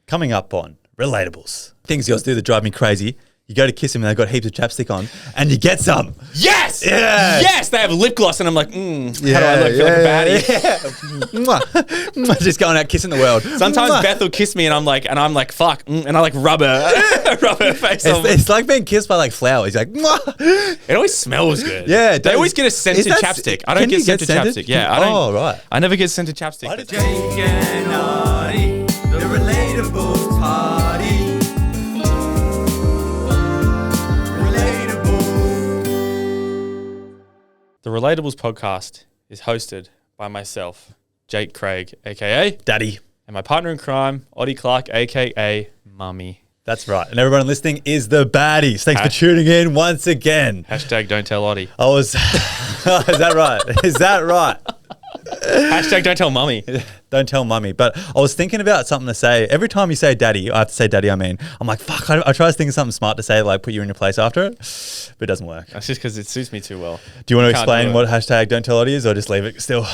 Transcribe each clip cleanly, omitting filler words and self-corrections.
Coming up on Relatables. Things girls do that drive me crazy. You go to kiss them and they've got heaps of chapstick on and you get some. Yes! Yeah. Yes! They have lip gloss and I'm like, how do I look? Feel like a baddie. Yeah. Just going out kissing the world. Sometimes Beth will kiss me and I'm like, fuck. And I like rub her face on. It's like being kissed by like flowers. Like, it always smells good. Yeah. They always get a scented chapstick. I don't get scented chapstick. Yeah. I don't. Oh, right. I never get scented chapstick. Jake and Artie, the Relatables party. The Relatables podcast is hosted by myself, Jake Craig, aka Daddy. and my partner in crime, Oddie Clark, aka Mummy. That's right. And everyone listening is the baddies. Thanks for tuning in once again. Hashtag don't tell Oddie. I was... Is that right? Is that right? Hashtag don't tell Mummy. Don't tell Mummy. But I was thinking about something to say. Every time you say daddy, I have to say daddy, I'm like, fuck, I try to think of something smart to say, like put you in your place after it, but it doesn't work. That's just because it suits me too well. Do you want to explain what hashtag don't tell Oddie is or just leave it still?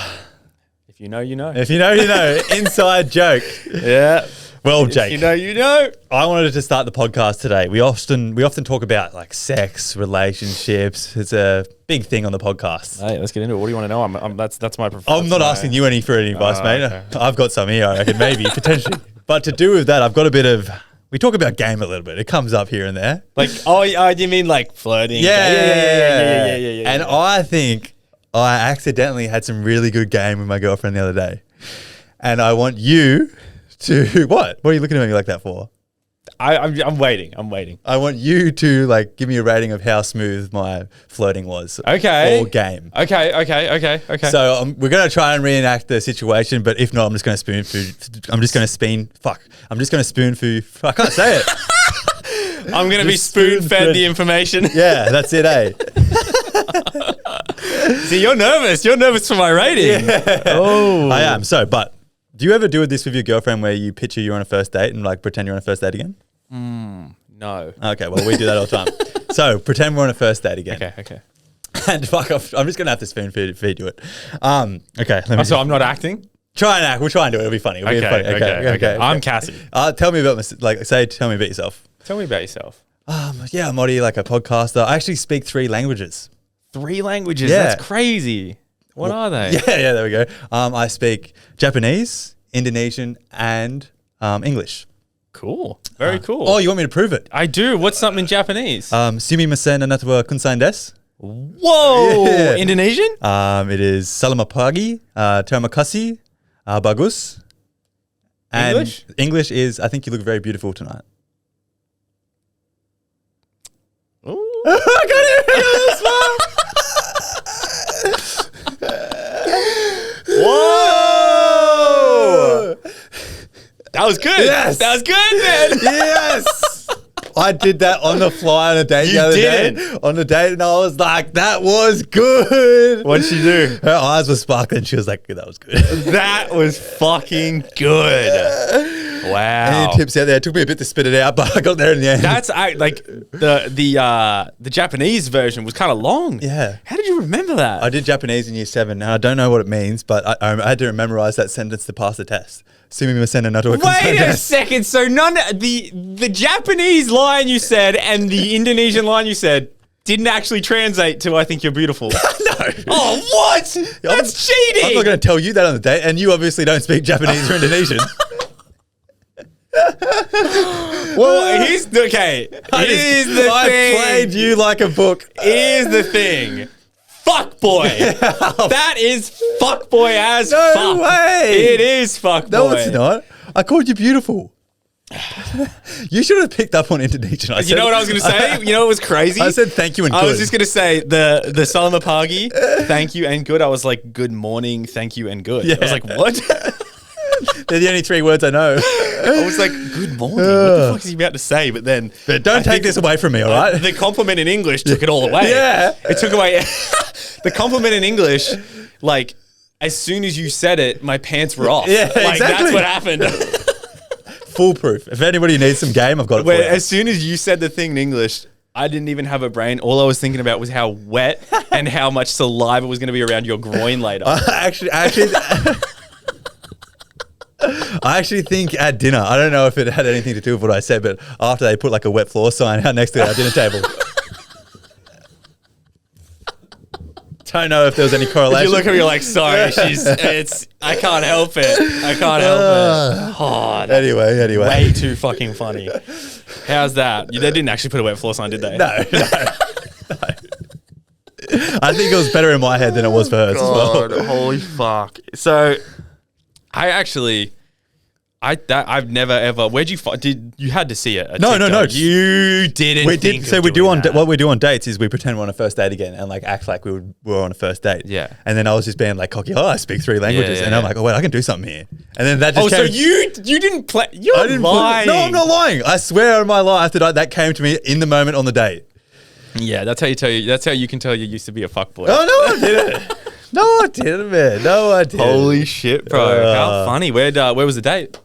If you know, you know. If you know, you know. Inside joke. Yeah. Well, If Jake, you know, you know. I wanted to start the podcast today. We often talk about like sex, relationships. It's a big thing on the podcast. Hey, let's get into it. What do you want to know? That's my preference. I'm not asking you for any advice, mate. Okay. I've got some here, I reckon, maybe, potentially. But to do with that, I've got a bit of... We talk about game a little bit. It comes up here and there. Like, you mean like flirting? Yeah. Yeah. And I think I accidentally had some really good game with my girlfriend the other day. And I want you to... What? What are you looking at me like that for? I'm waiting. I want you to like give me a rating of how smooth my flirting was. Okay. Or game. Okay. So we're going to try and reenact the situation, but if not, I'm just going to spoon food. I'm just going to spoon food. I can't say it. I'm going to be spoon-fed the information. Yeah, that's it, eh? See, you're nervous. You're nervous for my rating. Yeah. Oh. I am. So, but do you ever do this with your girlfriend where you picture you're on a first date and like pretend you're on a first date again? No. Okay, well, we do that all the time. So, pretend we're on a first date again. Okay. And fuck off. I'm just going to have to spoon feed you it. Okay. Let me So I'm not acting? try and act. We'll try and do it. It'll be funny. Okay. I'm Cassie. Tell me about tell me about yourself. Tell me about yourself. Yeah, I'm Oddie, like a podcaster. I actually speak 3 languages. 3 languages? Yeah. That's crazy. What are they? Yeah, there we go. I speak Japanese, Indonesian, and English. Cool. Very cool. Oh, you want me to prove it? I do. What's something in Japanese? Sumimasen anatta wa kunsain desu. Whoa. Yeah. Indonesian? It is selamat pagi, terima kasih, bagus. And English? English is, I think you look very beautiful tonight. Ooh. I got it. Whoa. That was good. Yes. That was good, man. Yes. I did that on the fly on a date the other day. On a date, and I was like, that was good. What'd she do? Her eyes were sparkling. She was like, that was good. That was fucking good. Wow. Any tips out there? It took me a bit to spit it out, but I got there in the end. That's like the Japanese version was kind of long. Yeah. How did you remember that? I did Japanese in year 7, and I don't know what it means, but I had to memorize that sentence to pass the test. Sumimasen anatta wa kunsain Wait a desu. second. So the Japanese line you said and the Indonesian line you said didn't actually translate to "I think you're beautiful." No. Oh, what? That's cheating. I'm not going to tell you that on the date, and you obviously don't speak Japanese or Indonesian. Well, here's the thing. I played you like a book. Here's the thing. Fuck boy. That is fuck boy as No fuck. way. It is fuck boy. No, it's not. I called you beautiful. You should have picked up on Indonesian. You know what I was going to say? You know what was crazy? I said thank you and good. I was just going to say the Salama Pagi, thank you and good. I was like, good morning, thank you and good. Yeah. I was like, what? They're the only 3 words I know. I was like, good morning. What the fuck is he about to say? But then... But don't take this away from me, all right? The compliment in English took it all away. Yeah. It took away... The compliment in English, like, as soon as you said it, my pants were off. Yeah, like, exactly. That's what happened. Foolproof. If anybody needs some game, I've got it for you. As soon as you said the thing in English, I didn't even have a brain. All I was thinking about was how wet and how much saliva was going to be around your groin later. I I actually think at dinner, I don't know if it had anything to do with what I said, but after they put like a wet floor sign out next to our dinner table. Don't know if there was any correlation. You look at me like, sorry, I can't help it. I can't help it. Oh, Anyway. way too fucking funny. How's that? They didn't actually put a wet floor sign, did they? No. I think it was better in my head than it was for hers as well. Holy fuck. So, I've never ever. Where'd you did you had to see it? No. You didn't. We think did. So of we do doing on that. what we do on dates is we pretend we're on a first date again and like act like we were on a first date. Yeah. And then I was just being like cocky. Oh, I speak 3 languages, Yeah, and I'm yeah. like, oh wait, I can do something here. And then that just Oh, came. so you didn't play? You're I didn't lying. No, I'm not lying. I swear on my life that came to me in the moment on the date. Yeah, that's how you tell you. That's how you can tell you used to be a fuckboy. Oh no, I didn't. No, I didn't, man. No, I didn't. Holy shit, bro! How funny. Where was the date?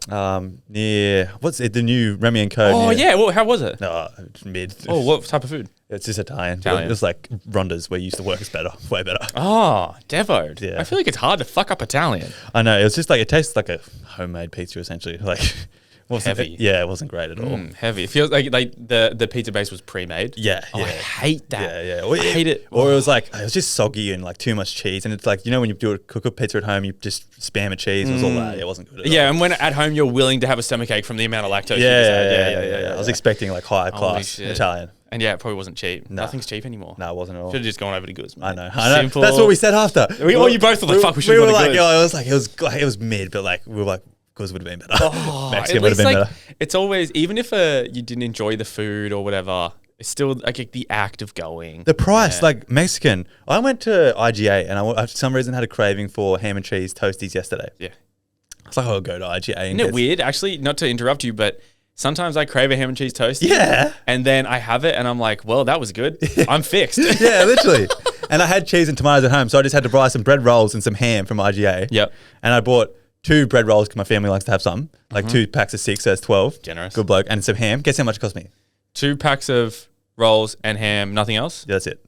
Near what's it? The new Remy and Co. Oh near, yeah. Well, how was it? No, mid. Oh, what type of food? It's just Italian. Italian. It's like Ronda's where you used to work is better, way better. Oh, devoed. Yeah. I feel like it's hard to fuck up Italian. I know. It was just like it tastes like a homemade pizza essentially. Like wasn't Heavy. Yeah, it wasn't great at all. Heavy. It feels like the pizza base was pre-made. Yeah, Oh, yeah. I hate that. Yeah. I hate it. Or it was like it was just soggy and like too much cheese. And it's like when you cook a pizza at home, you just spam a cheese. It was all that. It wasn't good at all. Yeah, and when at home you're willing to have a stomachache from the amount of lactose. Yeah. I was expecting like high Holy class shit. Italian. And yeah, it probably wasn't cheap. No. Nothing's cheap anymore. No, it wasn't at all. Should have just gone over to Goods. I know. Simple. That's what we said after. You both were like, fuck, we should We have were gone to like, Goods. it was mid, but like we were like, Goods would have been better. Oh, Mexican at would have least been like better. it's always, even if you didn't enjoy the food or whatever, it's still like the act of going. The price, like Mexican. I went to IGA and I for some reason had a craving for ham and cheese toasties yesterday. Yeah. It's like I'll go to IGA. And Isn't it weird? Actually, not to interrupt you, but sometimes I crave a ham and cheese toast. Yeah. And then I have it and I'm like, well, that was good. I'm fixed. Yeah, literally. And I had cheese and tomatoes at home, so I just had to buy some bread rolls and some ham from IGA. Yep. And I bought 2 bread rolls because my family likes to have some, like 2 packs of 6, so that's 12. Generous. Good bloke. And some ham. Guess how much it cost me? 2 packs of rolls and ham, nothing else? Yeah, that's it.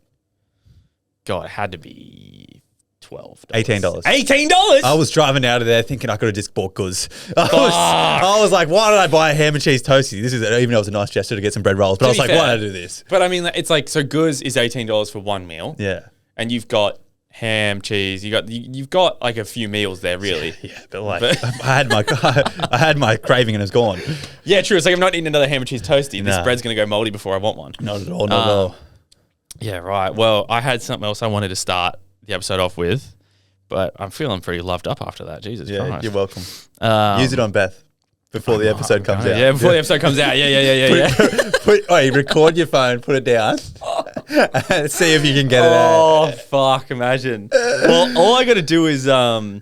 God, it had to be $12. $18. $18? I was driving out of there thinking I could have just bought goods. I was like, why did I buy a ham and cheese toastie? This is even though it was a nice gesture to get some bread rolls, but I was be like, fair. why did I do this? But I mean, it's like, so Goods is $18 for one meal. Yeah. And you've got ham, cheese, you've got like a few meals there, really. Yeah, but like I had my craving and it's gone. Yeah, true. It's like I'm not eating another ham and cheese toastie. This Nah. bread's gonna go moldy before I want one. Not at all. Not at all. Yeah, right. Well, I had something else I wanted to start the episode off with, but I'm feeling pretty loved up after that. Jesus Yeah, Christ. you're welcome. Um, Use it on Beth before the episode comes out. Yeah, before the episode comes out. Yeah. Record your phone, put it down, and see if you can get it Oh, out. fuck, imagine. Well, all I got to do is, I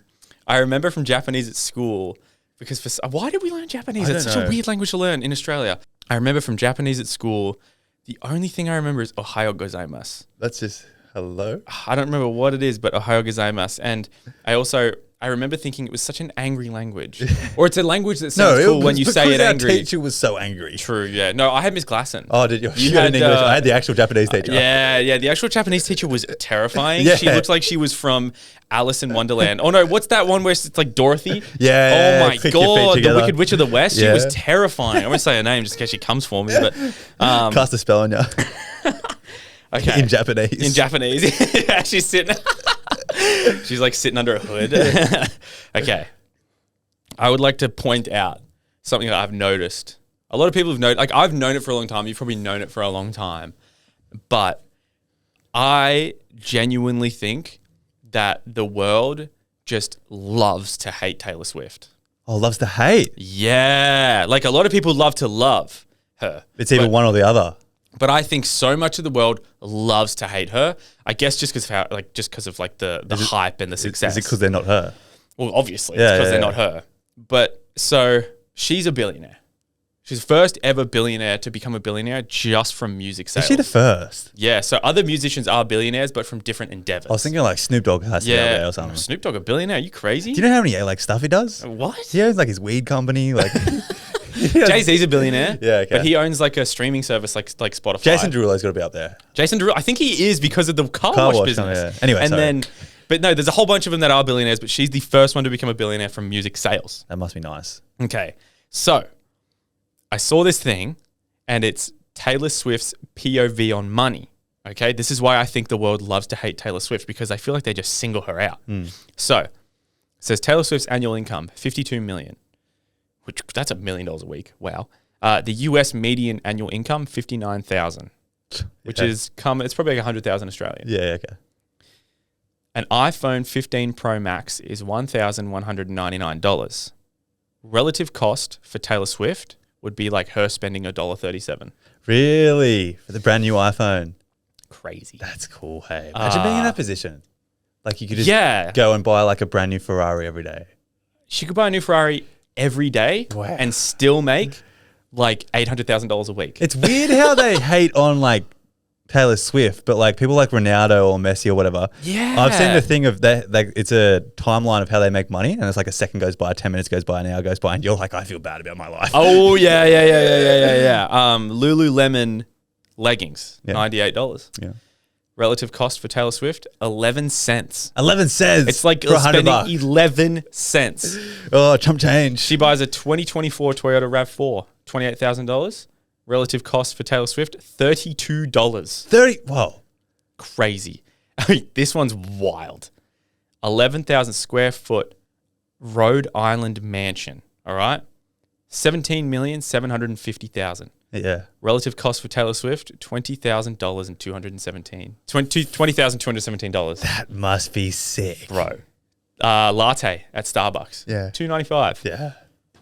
remember from Japanese at school, because why did we learn Japanese? I It's don't such a know. weird language to learn in Australia. I remember from Japanese at school, the only thing I remember is Ohayo gozaimasu. That's just hello. I don't remember what it is, but Ohayo gozaimasu. And I remember thinking it was such an angry language. Or it's a language that sounds cool when you say it our angry. teacher was so angry. True, yeah. No, I had Miss Glasson. Oh, did you? You had had, an English. uh, I had the actual Japanese teacher. Yeah. The actual Japanese teacher was terrifying. Yeah. She looked like she was from Alice in Wonderland. Oh no, what's that one where it's like Dorothy? Yeah, Oh my click your feet god, the together. Wicked Witch of the West. She Yeah. was terrifying. I won't say her name just in case she comes for me. But Cast a spell on you okay. in Japanese. In Japanese, yeah, she's sitting. She's like sitting under a hood. Okay, I would like to point out something that I've noticed. A lot of people have known, like I've known it for a long time. You've probably known it for a long time, but I genuinely think that the world just loves to hate Taylor Swift. Oh, loves to hate. Yeah, like a lot of people love to love her. It's either one or the other. But I think so much of the world loves to hate her. I guess just because of the hype and the success. Is it because they're not her? Well, obviously, Yeah, it's because yeah, they're yeah. not her. But so she's a billionaire. She's the first ever billionaire to become a billionaire just from music sales. Is she the first? Yeah. So other musicians are billionaires, but from different endeavors. I was thinking like Snoop Dogg has to be out there yeah. or something. Snoop Dogg a billionaire? Are you crazy? Do you know how many like stuff he does? What? He owns like his weed company. Like Jay-Z's a billionaire. Yeah, okay. But he owns like a streaming service like Spotify. Jason Derulo's got to be up there. Jason Derulo, I think he is because of the car Car wash wash, business. yeah. Anyway, and sorry. then But no, there's a whole bunch of them that are billionaires, but she's the first one to become a billionaire from music sales. That must be nice. Okay. So I saw this thing and it's Taylor Swift's POV on money. Okay. This is why I think the world loves to hate Taylor Swift, because I feel like they just single her out. So it says Taylor Swift's annual income, $52 million, which that's $1 million a week. Wow. The US median annual income, $59,000, which is it's probably like 100,000 Australian. Yeah, okay. An iPhone 15 Pro Max is $1,199. Relative cost for Taylor Swift would be like her spending $1.37. Really? For the brand new iPhone? Crazy. That's cool, hey. Imagine being in that position. Like you could just Yeah. go and buy like a brand new Ferrari every day. She could buy a new Ferrari every day Wow. and still make like $800,000 a week. It's weird how they hate on like Taylor Swift, but like people like Ronaldo or Messi or whatever. Yeah. I've seen the thing of that, like it's a timeline of how they make money, and it's like a second goes by, 10 minutes goes by, an hour goes by, and you're like, I feel bad about my life. Oh, yeah. Lululemon leggings, $98. Yeah. Relative cost for Taylor Swift, 11 cents. 11 cents. It's like for spending $100. 11 cents. Oh, chump change. She buys a 2024 Toyota RAV4, $28,000. Relative cost for Taylor Swift, $32. 30. Whoa. Crazy. I mean, this one's wild. 11,000 square foot Rhode Island mansion. All right. $17,750,000. Yeah. Relative cost for Taylor Swift, $20,217. That must be sick. Bro. Latte at Starbucks. Yeah. $2.95. Yeah.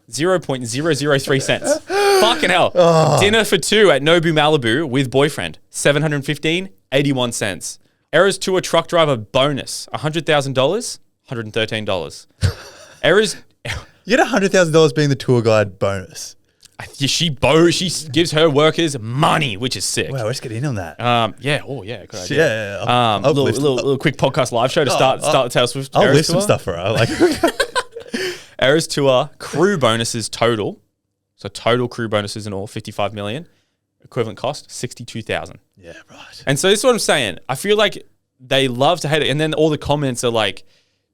0.003 cents. Fucking hell. Dinner for two at Nobu Malibu with boyfriend. $715, 81 cents. Eras Tour truck driver bonus. $100,000, $113. Eras. You get $100,000 being the tour guide bonus. She gives her workers money, which is sick. Wow, let's get in on that. Yeah. Oh, yeah. Good idea. Yeah. I'll lift- Little quick podcast live show to start the Taylor Swift. I'll Eras list some Tour. stuff for her. Like, Eras Tour crew bonuses total. So total crew bonuses in all, 55 million. Equivalent cost, 62,000. yeah, right. And so this is what I'm saying. I feel like they love to hate it. And then all the comments are like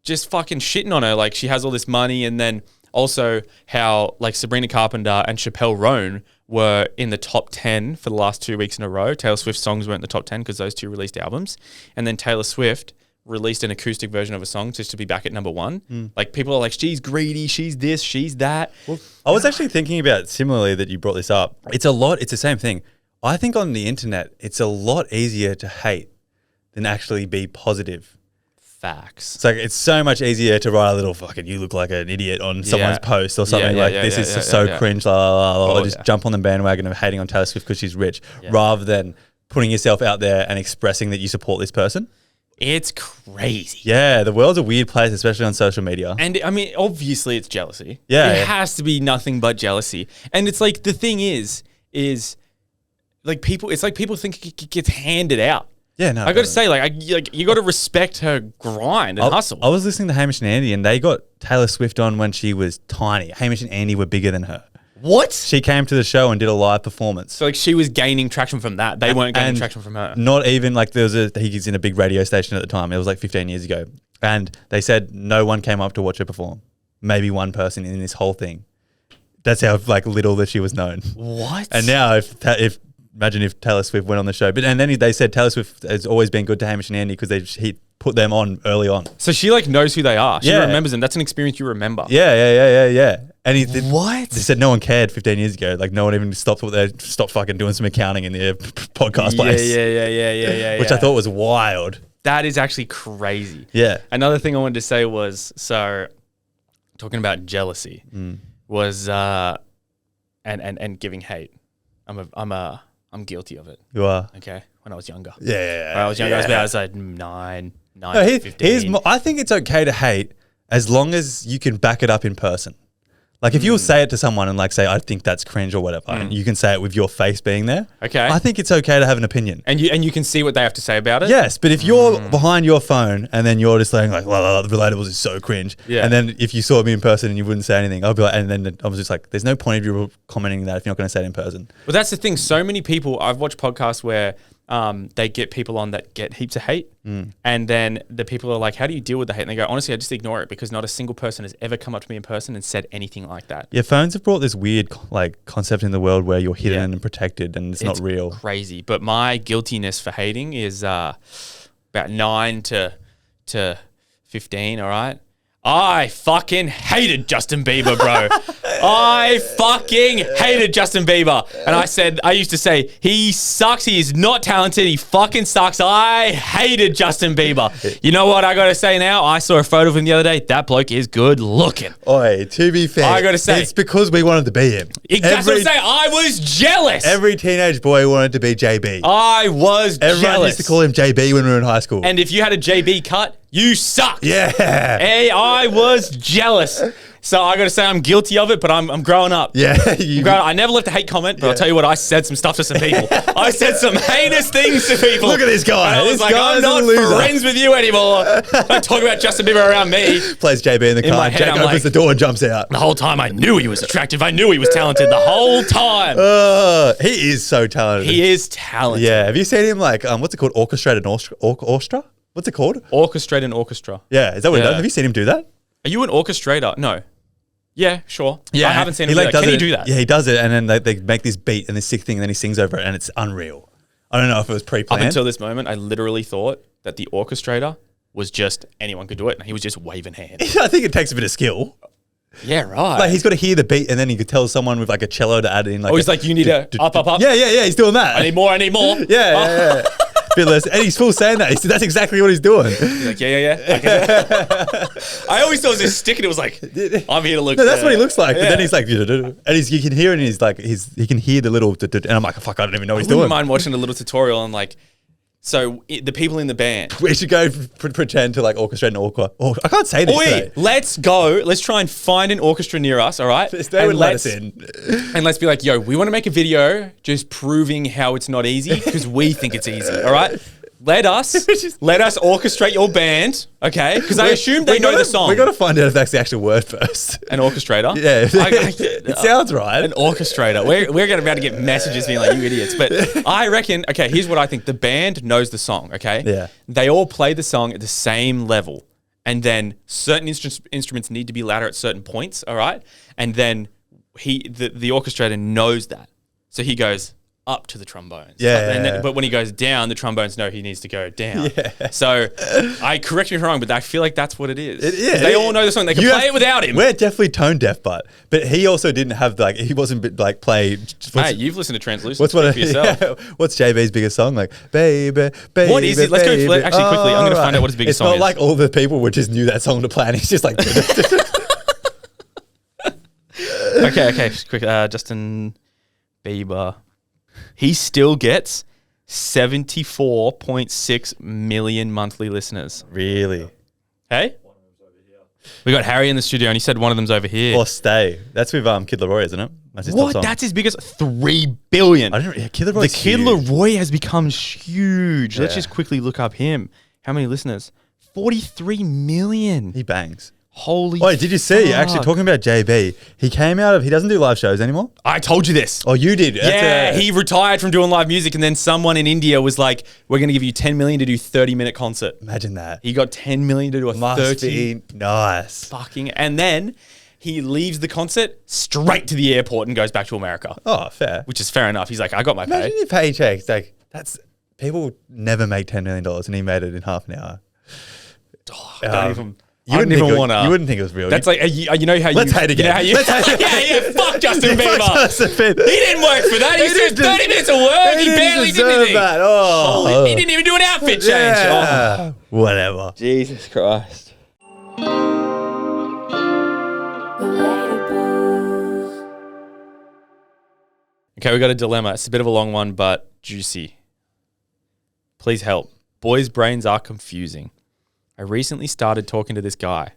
just fucking shitting on her. Like she has all this money. And then also how like Sabrina Carpenter and Chappelle Roan were in the top 10 for the last 2 weeks in a row. Taylor Swift's songs weren't in the top 10 because those two released albums. And then Taylor Swift released an acoustic version of a song just to be back at number one. Like people are like, she's greedy, she's this, she's that. I was actually thinking about similarly that you brought this up. It's the same thing. I think on the internet, it's a lot easier to hate than actually be positive. Facts. It's like, it's so much easier to write a little fucking, you look like an idiot on someone's post or something this is just so cringe, or just jump on the bandwagon of hating on Taylor Swift because she's rich, rather than putting yourself out there and expressing that you support this person. It's crazy. Yeah, the world's a weird place, especially on social media. And I mean, obviously it's jealousy. Yeah. It has to be nothing but jealousy. And it's like, the thing is like people think it gets handed out. Yeah, no. I got to say, you got to respect her grind and hustle. I was listening to Hamish and Andy, and they got Taylor Swift on when she was tiny. Hamish and Andy were bigger than her. What? She came to the show and did a live performance. So like she was gaining traction from that. They weren't gaining traction from her. Not even like he was in a big radio station at the time. It was like 15 years ago. And they said no one came up to watch her perform. Maybe one person in this whole thing. That's how like little that she was known. What? And now imagine if Taylor Swift went on the show. And then they said Taylor Swift has always been good to Hamish and Andy because he put them on early on. So she like knows who they are. She Yeah. remembers them. That's an experience you remember. Yeah. And What? They said no one cared 15 years ago. Like no one even stopped fucking doing some accounting in the podcast place. Yeah. Which I thought was wild. That is actually crazy. Yeah. Another thing I wanted to say was, so talking about jealousy was and giving hate. I'm guilty of it. You are. Okay. When I was younger. Yeah. When I was younger, I was like 9, 15. I think it's okay to hate as long as you can back it up in person. Like if you'll say it to someone and like say, I think that's cringe or whatever, and you can say it with your face being there. Okay. I think it's okay to have an opinion. And you can see what they have to say about it? Yes, but if you're behind your phone and then you're just saying like, well, the relatables is so cringe. Yeah. And then if you saw me in person and you wouldn't say anything, I'll be like, and then I was just like, there's no point of you commenting that if you're not going to say it in person. Well, that's the thing. So many people, I've watched podcasts where they get people on that get heaps of hate. And then the people are like, how do you deal with the hate? And they go, honestly, I just ignore it because not a single person has ever come up to me in person and said anything like that. Yeah, phones have brought this weird like concept in the world where you're hidden and protected and it's not real. Crazy. But my guiltiness for hating is about 9 to 15, all right? I fucking hated Justin Bieber, bro. I fucking hated Justin Bieber. And I used to say, he sucks. He is not talented. He fucking sucks. I hated Justin Bieber. You know what I got to say now? I saw a photo of him the other day. That bloke is good looking. Oi, to be fair, I got to say, it's because we wanted to be him. That's what I'm saying. I was jealous. Every teenage boy wanted to be JB. I was Everyone used to call him JB when we were in high school. And if you had a JB cut, you sucked. Yeah. Hey, I was jealous. So I got to say I'm guilty of it, but I'm growing up. Yeah. I never left a hate comment, but I'll tell you what, I said some stuff to some people. I said some heinous things to people. Look at this guy. And I was this like, I'm not friends with you anymore. Don't talk about Justin Bieber around me. Plays JB in the car. Head, Jack opens the door and jumps out. The whole time I knew he was attractive. I knew he was talented the whole time. He is so talented. He is talented. Yeah. Have you seen him like, what's it called? Orchestrated orchestra? What's it called? Orchestrate an orchestra. Yeah. Is that what he does? Have you seen him do that? Are you an orchestrator? No. Yeah, sure. Yeah, I haven't seen him do that. Can he do that? Yeah, he does it, and then they make this beat and this sick thing, and then he sings over it, and it's unreal. I don't know if it was pre-planned. Up until this moment, I literally thought that the orchestrator was just anyone could do it, and he was just waving hands. I think it takes a bit of skill. Yeah, right. Like he's got to hear the beat, and then he could tell someone with like a cello to add in. Like, he's like, you need a up. Yeah. He's doing that. I need more. Yeah. Bit less. And he's full saying that. That's exactly what he's doing. He's like, yeah. I always thought it was his stick, and it was like, I'm here to look. No, that's what he looks like. Yeah. But then he's like, and you can hear it, and he's like, he can hear the little, and I'm like, fuck, I don't even know what he's doing. I wouldn't mind watching a little tutorial and like, so the people in the band. We should go pretend to like orchestrate an orchestra. I can't say this today. Let's go. Let's try and find an orchestra near us, all right? They would let us in. And let's be like, yo, we want to make a video just proving how it's not easy because we think it's easy, all right? Let us orchestrate your band, okay? Because I assume they know the song. We got to find out if that's the actual word first. An orchestrator? Yeah. It sounds right. An orchestrator. We're going to be able to get messages being like, you idiots. But I reckon, okay, here's what I think. The band knows the song, okay? Yeah. They all play the song at the same level. And then certain instruments need to be louder at certain points, all right? And then the orchestrator knows that. So he goes up to the trombones. Yeah. But when he goes down, the trombones know he needs to go down. Yeah. So correct me if I'm wrong, but I feel like that's what it is. They all know the song. They can play it without him. We're definitely tone deaf, but he also didn't have like, he wasn't like play. Hey, you've listened to Translucent. What's JB's biggest song? Like, baby. What is it? Let's go quickly. I'm going to find out what his biggest song is. It's not like all the people just knew that song to play and he's just like. Okay. Quick. Justin Bieber. He still gets 74.6 million monthly listeners. Really? Hey? We got Harry in the studio and he said one of them's over here. Or Stay. That's with Kid Laroi, isn't it? That's his top song. That's his biggest? 3 billion. Kid Laroi's Kid Laroi has become huge. Yeah. Let's just quickly look up him. How many listeners? 43 million. He bangs. Holy Wait, did you see? fuck. Actually, talking about JB, he doesn't do live shows anymore. I told you this. Oh, you did? He retired from doing live music and then someone in India was like, we're going to give you 10 million to do 30-minute concert. Imagine that. He got 10 million to do a Must be nice. And then he leaves the concert straight to the airport and goes back to America. Oh, fair. Which is fair enough. He's like, I got my pay. Imagine your paychecks. Like, people never make $10 million and he made it in half an hour. You wouldn't think it was real. That's like, you know how you... Let's hate again. Fuck Justin Bieber. He didn't work for that. He said 30 minutes of work. He barely did anything. That. Oh. He didn't even do an outfit change. Yeah. Whatever. Jesus Christ. Okay, we got a dilemma. It's a bit of a long one, but juicy. Please help. Boys' brains are confusing. I recently started talking to this guy.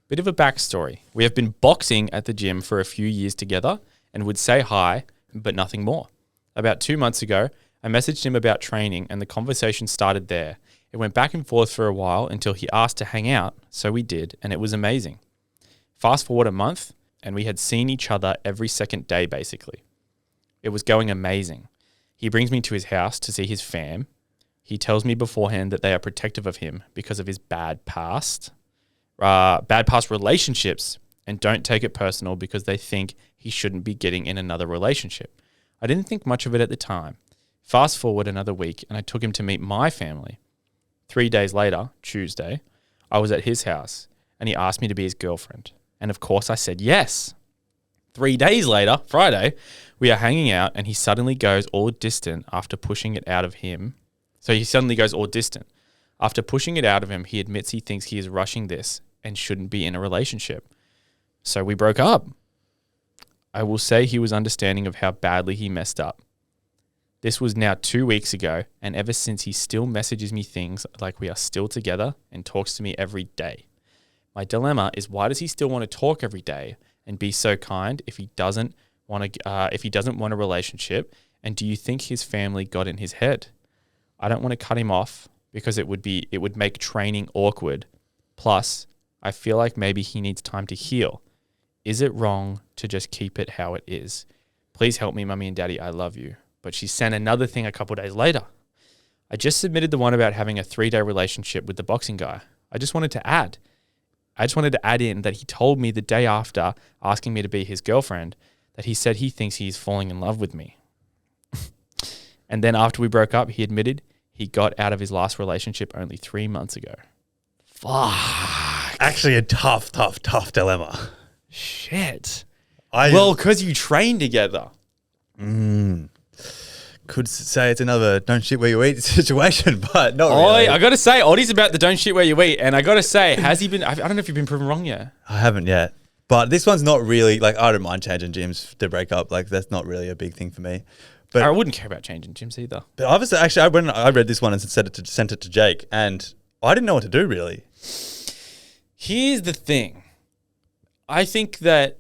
Bit of a backstory. We have been boxing at the gym for a few years together and would say hi, but nothing more. About 2 months ago, I messaged him about training and the conversation started there. It went back and forth for a while until he asked to hang out, so we did, and it was amazing. Fast forward a month, and we had seen each other every second day, basically. It was going amazing. He brings me to his house to see his fam, He tells me beforehand that they are protective of him because of his bad past relationships, and don't take it personal because they think he shouldn't be getting in another relationship. I didn't think much of it at the time. Fast forward another week and I took him to meet my family. 3 days later, Tuesday, I was at his house and he asked me to be his girlfriend. And of course I said yes. 3 days later, Friday, we are hanging out and he suddenly goes all distant after pushing it out of him. So he suddenly goes all distant. After pushing it out of him, he admits he thinks he is rushing this and shouldn't be in a relationship. So we broke up. I will say he was understanding of how badly he messed up. This was now 2 weeks ago, and ever since he still messages me things like we are still together and talks to me every day. My dilemma is, why does he still want to talk every day and be so kind if he doesn't want a relationship? And do you think his family got in his head? I don't want to cut him off because it would make training awkward. Plus, I feel like maybe he needs time to heal. Is it wrong to just keep it how it is? Please help me, Mummy and Daddy. I love you. But she sent another thing a couple days later. I just submitted the one about having a 3-day relationship with the boxing guy. I just wanted to add in that he told me the day after asking me to be his girlfriend that he said he thinks he's falling in love with me. And then after we broke up, he admitted he got out of his last relationship only 3 months ago. Fuck. Actually a tough dilemma. Shit. Well, because you train together. Could say it's another don't shit where you eat situation, but not really. I got to say, Oddie's about the don't shit where you eat. And I got to say, has he been, I don't know if you've been proven wrong yet. I haven't yet. But this one's not really, like, I don't mind changing gyms to break up. Like, that's not really a big thing for me. But I wouldn't care about changing gyms either. But obviously, actually, when I read this one and sent it to Jake, and I didn't know what to do, really. Here's the thing. I think that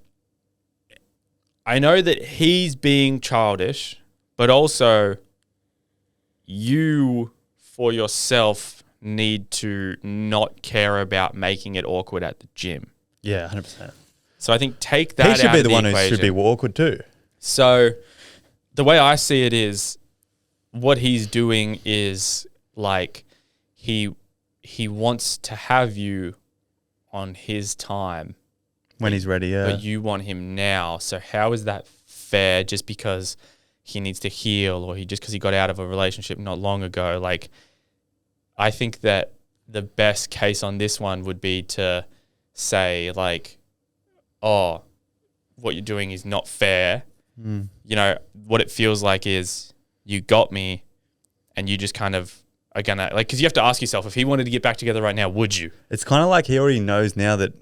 I know that he's being childish, but also you for yourself need to not care about making it awkward at the gym. Yeah, 100%. So I think take that out of the equation. He should be the one who should be awkward too. So the way I see it is what he's doing is like he wants to have you on his time. When he's ready, yeah. But you want him now. So how is that fair just because he needs to heal or because he got out of a relationship not long ago? Like, I think that the best case on this one would be to say like, oh, what you're doing is not fair. You know, what it feels like is you got me and you just kind of are gonna, like, because you have to ask yourself, if he wanted to get back together right now, would you? It's kind of like he already knows now that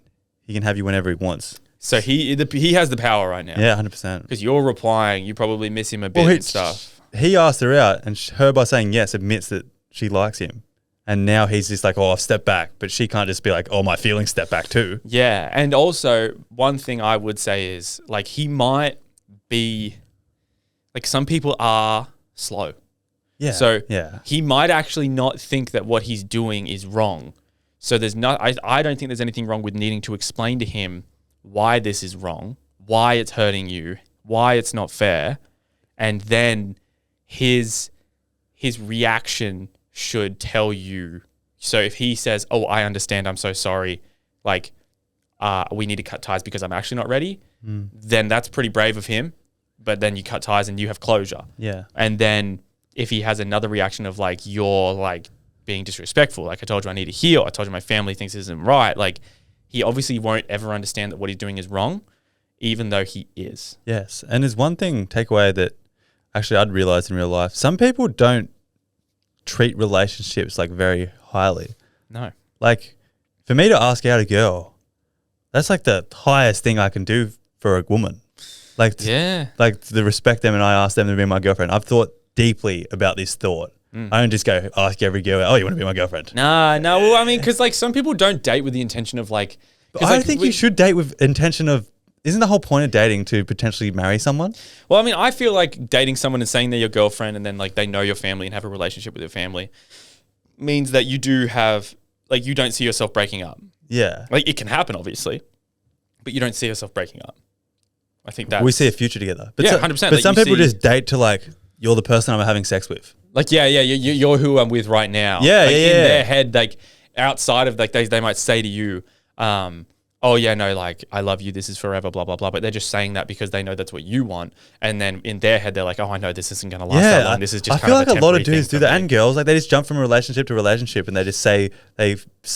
he can have you whenever he wants. So he has the power right now. Yeah, 100%. Because you're replying, you probably miss him a bit and stuff. He asked her out, and her by saying yes admits that she likes him. And now he's just like, oh, I've stepped back. But she can't just be like, oh, my feelings step back too. Yeah. And also, one thing I would say is, like, he might be, like, some people are slow. Yeah. So yeah. He might actually not think that what he's doing is wrong. So I don't think there's anything wrong with needing to explain to him why this is wrong, why it's hurting you, why it's not fair. And then his reaction should tell you. So if he says, oh, I understand, I'm so sorry, like, we need to cut ties because I'm actually not ready, then that's pretty brave of him. But then you cut ties and you have closure. Yeah. And then if he has another reaction of like, you're like being disrespectful, like I told you I need to heal, I told you my family thinks this isn't right, like he obviously won't ever understand that what he's doing is wrong, even though he is. Yes. And there's one takeaway that actually I'd realized in real life. Some people don't treat relationships like very highly. No. Like for me to ask out a girl, that's like the highest thing I can do for a woman. Like, like to respect them and I ask them to be my girlfriend. I've thought deeply about this thought. I don't just go ask every girl, oh, you want to be my girlfriend? No. Well, I mean, because like some people don't date with the intention of like. I think you should date with intention of. Isn't the whole point of dating to potentially marry someone? Well, I mean, I feel like dating someone and saying they're your girlfriend and then like they know your family and have a relationship with your family means that you do have, like, you don't see yourself breaking up. Yeah. Like it can happen, obviously, but you don't see yourself breaking up. I think that we see a future together. But 100%. But some people just date to like, you're the person I'm having sex with. Like, you're who I'm with right now. Yeah, like, yeah, in yeah. their head, like, outside of, like, they might say to you, oh, yeah, no, like, I love you, this is forever, blah, blah, blah. But they're just saying that because they know that's what you want. And then in their head, they're like, oh, I know this isn't going to last that long. This is just I feel like a lot of dudes do that, and girls, like, they just jump from relationship to relationship, and they just say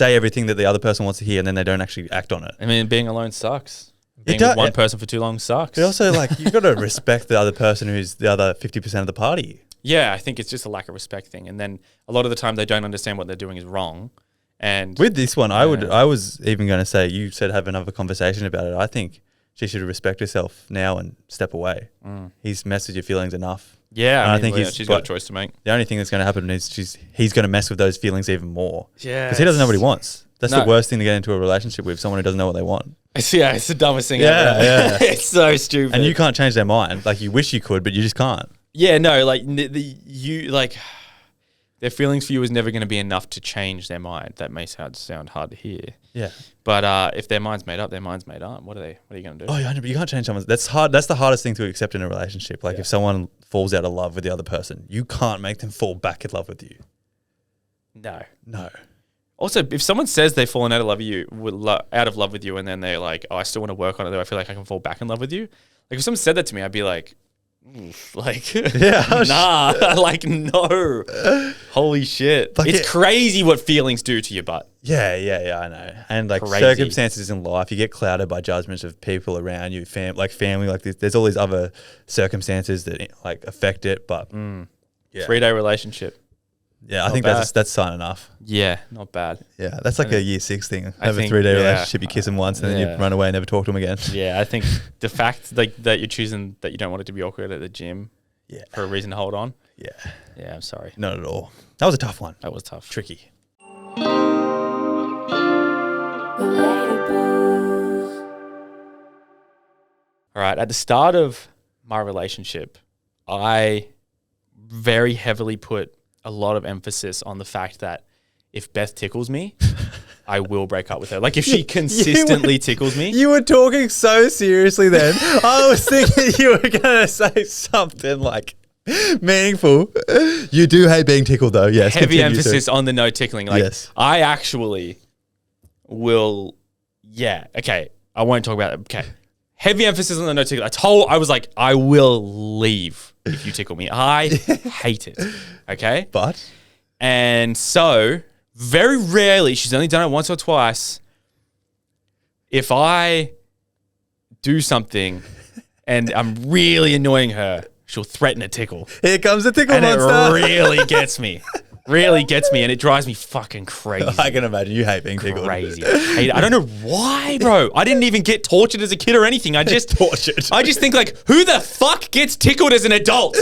everything that the other person wants to hear, and then they don't actually act on it. I mean, being alone sucks. Being with one person for too long sucks. But also, like, you got to respect the other person who's the other 50% of the party. Yeah, I think it's just a lack of respect thing. And then a lot of the time they don't understand what they're doing is wrong. And with this one, I was even going to say, you said have another conversation about it. I think she should respect herself now and step away. He's messed with your feelings enough. Yeah, I think she's got a choice to make. The only thing that's going to happen is he's going to mess with those feelings even more. Yeah. Because he doesn't know what he wants. That's the worst thing to get into a relationship with, someone who doesn't know what they want. Yeah, it's the dumbest thing ever. Yeah. It's so stupid. And you can't change their mind. Like, you wish you could, but you just can't. Yeah, no, like, their feelings for you is never going to be enough to change their mind. That may sound hard to hear. Yeah. But if their mind's made up, their mind's made up. What are you going to do? Oh, yeah, but you can't change someone's. That's hard. That's the hardest thing to accept in a relationship. Like, if someone falls out of love with the other person, you can't make them fall back in love with you. No. Also, if someone says they've fallen out of love with you, and then they're like, "Oh, I still want to work on it, though I feel like I can fall back in love with you." Like, if someone said that to me, I'd be like, like, nah, like, no. Holy shit. Like, it's crazy what feelings do to your butt. Yeah, I know. And, like, circumstances in life, you get clouded by judgments of people around you, family, like this. There's all these other circumstances that, like, affect it, but 3-day relationship. Yeah, I think that's sign enough. Yeah, not bad. Yeah, that's like a year 6 thing. Have a 3-day relationship, you kiss them once, and then you run away and never talk to them again. Yeah, I think the fact that you're choosing that you don't want it to be awkward at the gym for a reason to hold on. Yeah. Yeah, I'm sorry. Not at all. That was a tough one. That was tough. Tricky. All right, at the start of my relationship, I very heavily put a lot of emphasis on the fact that if Beth tickles me, I will break up with her. Like, if she consistently tickles me. You were talking so seriously then. I was thinking you were going to say something like meaningful. You do hate being tickled, though. Yes. Heavy emphasis on the no tickling. Like, yes. I actually will. Yeah. Okay. I won't talk about it. Okay. Heavy emphasis on the no tickling. I was like, I will leave if you tickle me. I hate it. Okay. And so very rarely, she's only done it once or twice. If I do something and I'm really annoying her, she'll threaten a tickle. Here comes the tickle and monster. And it really gets me. Really gets me, and it drives me fucking crazy. I can imagine you hate being tickled. Crazy. I hate it. I don't know why, bro. I didn't even get tortured as a kid or anything. I just tortured. I just think, like, who the fuck gets tickled as an adult?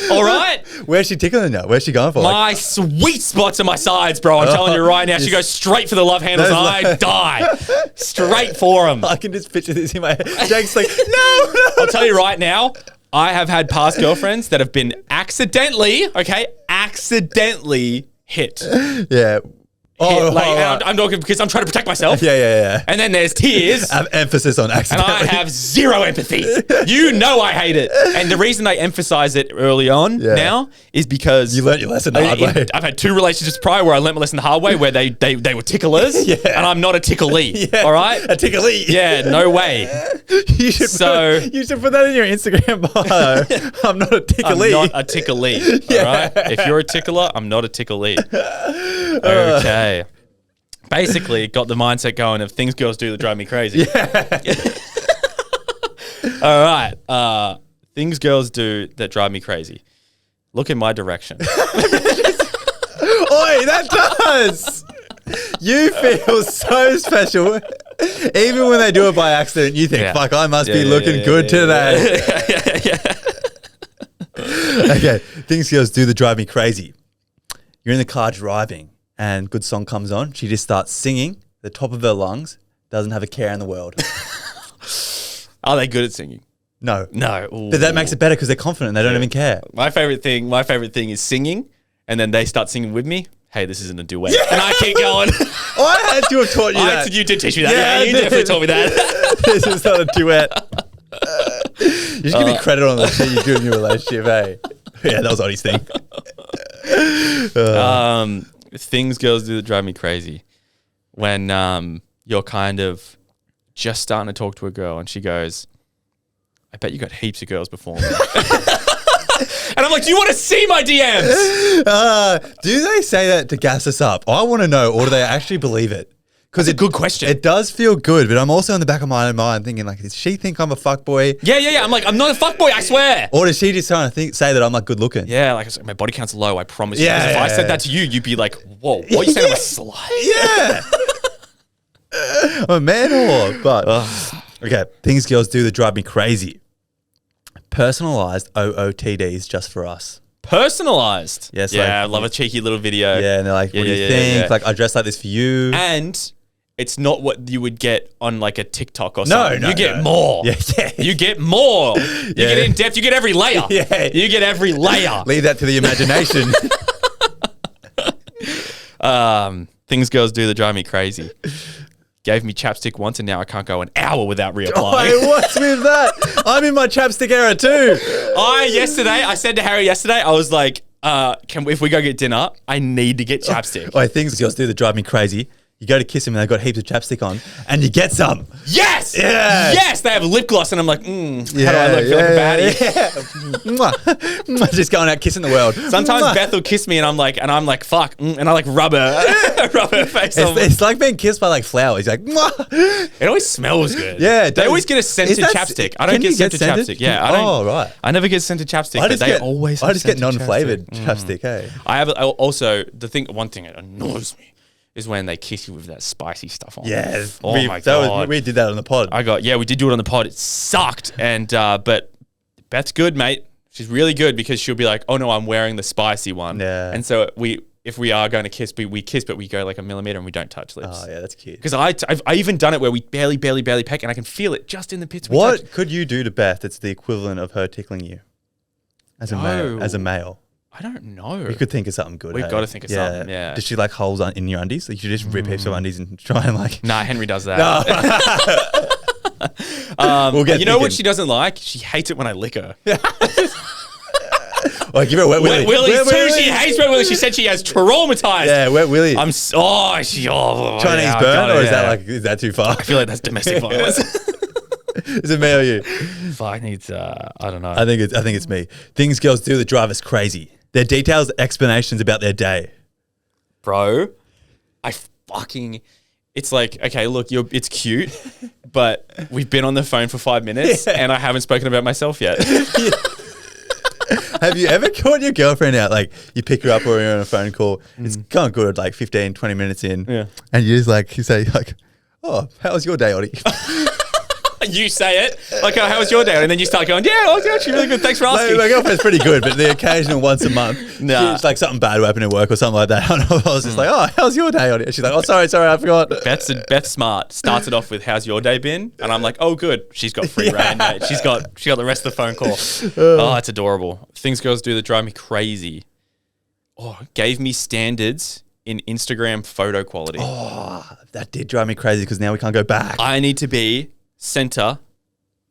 All right. Where's she tickling now? Where's she going for? My sweet spots are my sides, bro. I'm telling you right now. She goes straight for the love handles, and I die straight for them. I can just picture this in my head. Jake's like, no. I'll tell you right now. I have had past girlfriends that have been accidentally hit. Yeah. I'm talking because I'm trying to protect myself. Yeah. And then there's tears. I have emphasis on accidentally. And I have zero empathy. You know I hate it. And the reason I emphasize it early on now is because you learnt your lesson the hard way. I've had 2 relationships prior where I learnt my lesson the hard way, where they were ticklers, and I'm not a ticklee. All right, a ticklee. Yeah, no way. You should put that in your Instagram bio. I'm not a ticklee. I'm not a ticklee. All right. If you're a tickler, I'm not a ticklee. Okay. Basically, got the mindset going of things girls do that drive me crazy. All right. Things girls do that drive me crazy. Look in my direction. Oi, that does. You feel so special. Even when they do it by accident, you think, fuck, I must be looking good today. Okay, things girls do that drive me crazy. You're in the car driving and good song comes on. She just starts singing at the top of her lungs. Doesn't have a care in the world. Are they good at singing? No. Ooh. But that makes it better because they're confident. They don't even care. My favorite thing is singing, and then they start singing with me. Hey, this isn't a duet. Yeah. And I keep going. I had to have taught you that. You did teach me that. Yeah, you definitely taught me that. This is not a duet. You just give me credit on the shit you do in your relationship, hey? Yeah, that was Oddie's thing. Things girls do that drive me crazy. When you're kind of just starting to talk to a girl and she goes, I bet you got heaps of girls before me. And I'm like, do you want to see my DMs? Do they say that to gas us up? I want to know, or do they actually believe it? Because it's a good question. It does feel good, but I'm also in the back of my own mind thinking, like, does she think I'm a fuckboy? Yeah. I'm like, I'm not a fuckboy, I swear. Or does she just trying to say that I'm like good looking? Yeah, like my body count's low, I promise you. Because if I said that to you, you'd be like, whoa, what are you saying? I'm a slut? Yeah. I'm a man whore. But, okay, things girls do that drive me crazy. Personalized OOTDs just for us. Personalized? Yes. Yeah, I love a cheeky little video. Yeah, and they're like, what do you think? Yeah. Like, I dress like this for you. And it's not what you would get on like a TikTok or something. No, you get more. Yeah. You get more. You get in depth. You get every layer. Yeah. You get every layer. Leave that to the imagination. Things girls do that drive me crazy. Gave me chapstick once and now I can't go an hour without reapplying. Oh, what's with that? I'm in my chapstick era too. I said to Harry yesterday, I was like, if we go get dinner, I need to get chapstick. Oh, things girls do that drive me crazy. You go to kiss them and they've got heaps of chapstick on and you get some. Yes! Yeah. Yes! They have lip gloss and I'm like, how do I look? Feel like a baddie? Yeah. Just going out kissing the world. Sometimes Beth will kiss me and I'm like, fuck. And I like rub her face on. It's like being kissed by like flowers. Like, it always smells good. Yeah. They always get a scented chapstick. I don't get scented chapstick. Yeah. I don't. Right. I never get scented chapstick, but they always I just get non-flavored chapstick. chapstick, hey. I have also, one thing that annoys me is when they kiss you with that spicy stuff on. Yeah. My God. We did that on the pod. We did do it on the pod. It sucked. And, but Beth's good, mate. She's really good because she'll be like, oh no, I'm wearing the spicy one. Yeah. And so if we are going to kiss, we kiss, but we go like a millimeter and we don't touch lips. Oh yeah, that's cute. Because I've even done it where we barely peck and I can feel it just in the pits. What could you do to Beth that's the equivalent of her tickling you? As a male. I don't know. We could think of something good. We've got to think of something, yeah. Does she like holes in your undies? Like you should just rip heaps of undies and try and like... Nah, Henry does that. We'll get you know what she doesn't like? She hates it when I lick her. Like give her a wet willy. Wet willies too. She hates wet willies. She said she has traumatized. Yeah, wet willy. Chinese burn, or is that too far? I feel like that's domestic violence. Is it me or you? Fuck, needs I don't know. I think it's me. Things girls do that drive us crazy. Their detailed explanations about their day. Bro, it's like, okay, look, it's cute, but we've been on the phone for 5 minutes and I haven't spoken about myself yet. Have you ever caught your girlfriend out? Like you pick her up or you're on a phone call. It's kind of good, like 15, 20 minutes in. Yeah. And you say like, oh, how was your day, Ollie? You say it like, oh, how was your day? And then you start going, yeah, I was actually really good. Thanks for asking. My girlfriend's pretty good, but the occasional once a month, it's like something bad will happen at work or something like that. And I was just like, oh, how's your day? And she's like, oh, sorry, I forgot. Beth's smart. Starts it off with, how's your day been? And I'm like, oh, good. She's got free reign, mate. She got the rest of the phone call. Oh, it's adorable. Things girls do that drive me crazy. Oh, gave me standards in Instagram photo quality. Oh, that did drive me crazy because now we can't go back. I need to be center,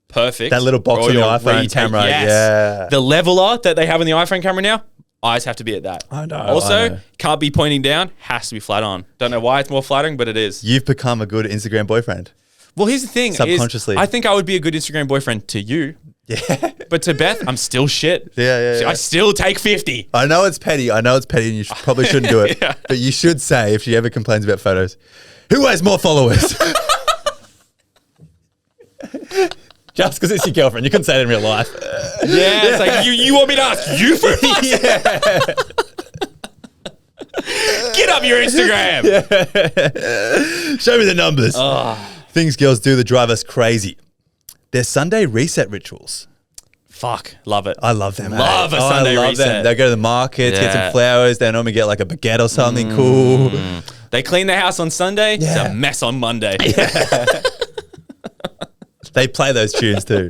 perfect. That little box on your iPhone camera. Yes. Yeah. The leveler that they have in the iPhone camera now, eyes have to be at that. I know. Also, can't be pointing down, has to be flat on. Don't know why it's more flattering, but it is. You've become a good Instagram boyfriend. Well, here's the thing. Subconsciously. I think I would be a good Instagram boyfriend to you. Yeah. But to Beth, I'm still shit. Yeah. I still take 50. I know it's petty and you probably shouldn't do it. Yeah. But you should say, if she ever complains about photos, who has more followers? Just because it's your girlfriend. You couldn't say it in real life. Yeah, it's like, you want me to ask you for advice? Yeah. Get up your Instagram. Yeah. Show me the numbers. Oh. Things girls do that drive us crazy. Their Sunday reset rituals. Fuck, love it. I love them. Love a Sunday reset. Them. They go to the markets, get some flowers. They normally get like a baguette or something cool. They clean their house on Sunday. Yeah. It's a mess on Monday. Yeah. They play those tunes too.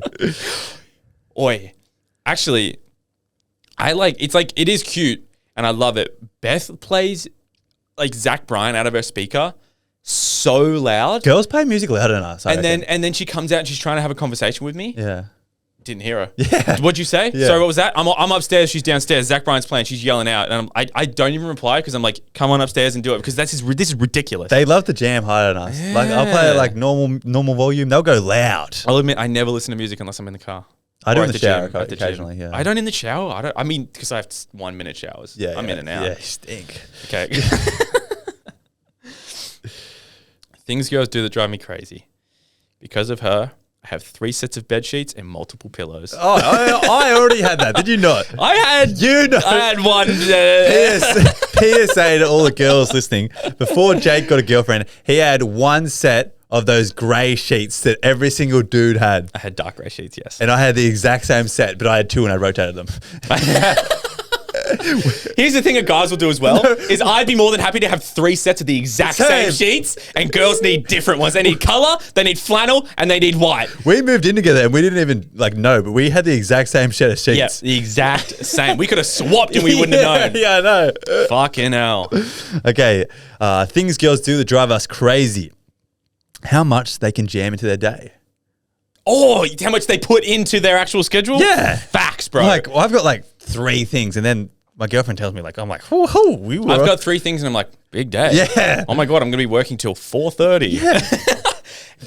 Oi, actually, it is cute and I love it. Beth plays like Zach Bryan out of her speaker so loud. Girls play music louder than us. And then she comes out and she's trying to have a conversation with me. Yeah. Didn't hear her. Yeah. What'd you say? Yeah. Sorry, what was that? I'm upstairs. She's downstairs. Zach Bryan's playing. She's yelling out, and I don't even reply because I'm like, come on upstairs and do it because this is ridiculous. They love to jam hard on us. Yeah. Like I'll play it like normal volume. They'll go loud. I'll admit I never listen to music unless I'm in the car. I do Or in at the shower gym, at the gym. occasionally. Yeah. I don't in the shower. I mean, because I have 1 minute showers. Yeah. I'm in and out. Yeah. You stink. Okay. Things girls do that drive me crazy. Because of her, I have 3 sets of bed sheets and multiple pillows. Oh, I already had that. Did you not? I had one. PSA to all the girls listening. Before Jake got a girlfriend, he had 1 set of those grey sheets that every single dude had. I had dark grey sheets, yes. And I had the exact same set, but I had 2 and I rotated them. Here's the thing that guys will do as well, is I'd be more than happy to have 3 sets of the exact same sheets, and girls need different ones. They need colour, they need flannel, and they need white. We moved in together and we didn't even know, but we had the exact same set of sheets. Yeah, the exact same. We could have swapped and we wouldn't have known. Yeah, I know. Fucking hell. Okay, things girls do that drive us crazy. How much they can jam into their day. Oh, how much they put into their actual schedule? Yeah. Facts, bro. Like, well, I've got like 3 things, and then my girlfriend tells me, like, I'm like, whoo, we were. I've got 3 things, and I'm like, big day. Yeah. Oh my God, I'm going to be working till 4:30. Yeah.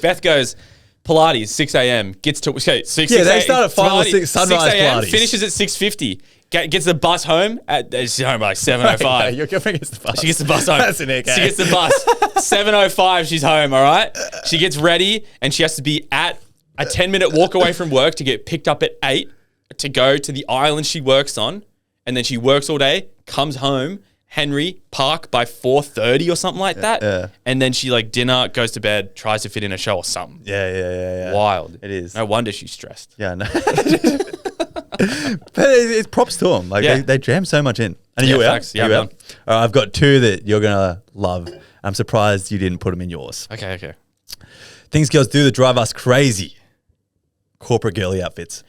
Beth goes, Pilates, 6 a.m. Gets to, okay, 6 Yeah, they start at 5 or 6, sunrise 6 a.m., Pilates. finishes at 6:50. Gets the bus home she's home by like 7:05. Your girlfriend gets the bus. She gets the bus home. That's an AK. She gets the bus. 7:05, she's home, all right? She gets ready, and she has to be at a 10-minute walk away from work to get picked up at 8 to go to the island she works on. And then she works all day, comes home, Henry Park by 4:30 or something like that. Yeah. And then she like dinner, goes to bed, tries to fit in a show or something. Yeah. Wild. It is. No wonder she's stressed. Yeah, no. But it's props to them. Like, Yeah. they jam so much in. And Yeah, you out? facts. Yeah, You I'm out? All right, I've got 2 that you're going to love. I'm surprised you didn't put them in yours. Okay. Things girls do that drive us crazy. Corporate girly outfits.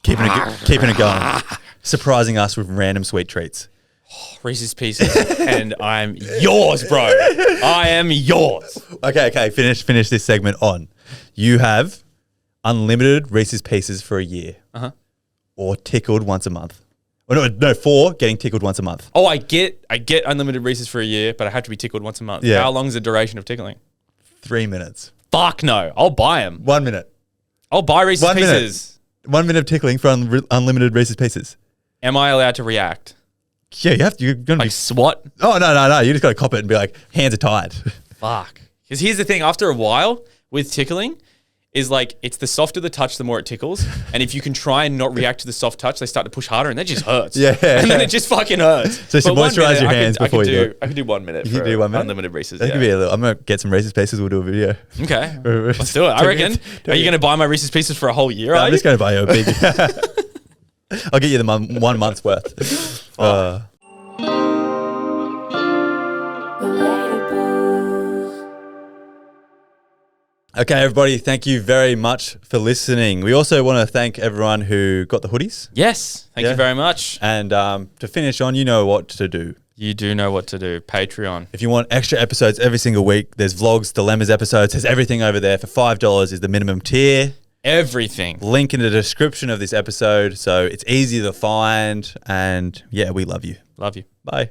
Keeping it going. Surprising us with random sweet treats. Reese's Pieces, and I'm yours, bro. I am yours. Okay. Finish this segment on. You have unlimited Reese's Pieces for a year. Or tickled once a month. Or no, 4 getting tickled once a month. Oh, I get unlimited Reese's for a year, but I have to be tickled once a month. Yeah. How long is the duration of tickling? 3 minutes. Fuck no. I'll buy them. 1 minute. I'll buy Reese's 1 minute. Pieces. 1 minute of tickling for unlimited Reese's Pieces. Am I allowed to react? Yeah, you have to. You're gonna Like be. SWAT? Oh no! You just gotta cop it and be like, hands are tied. Fuck. Because here's the thing. After a while with tickling, is like it's the softer the touch, the more it tickles. And if you can try and not react to the soft touch, they start to push harder, and that just hurts. Yeah. And then it just fucking hurts. So you should But 1 moisturize minute, your I hands could- before you do it. I could do 1 minute. You can do 1 minute. Unlimited Reese's. That could be a little. I'm gonna get some Reese's Pieces. We'll do a video. Okay. Let's do it. I reckon. Are you going to buy my Reese's Pieces for a whole year? I'm just gonna buy you a big. I'll get you the 1 month's worth. Okay, everybody, thank you very much for listening. We also want to thank everyone who got the hoodies. Yes. Thank you very much. And to finish on, you know what to do. You do know what to do. Patreon. If you want extra episodes every single week, there's vlogs, dilemmas episodes, there's everything over there. For $5 is the minimum tier. Everything. Link in the description of this easy to find. And yeah, we love you. Love you. Bye.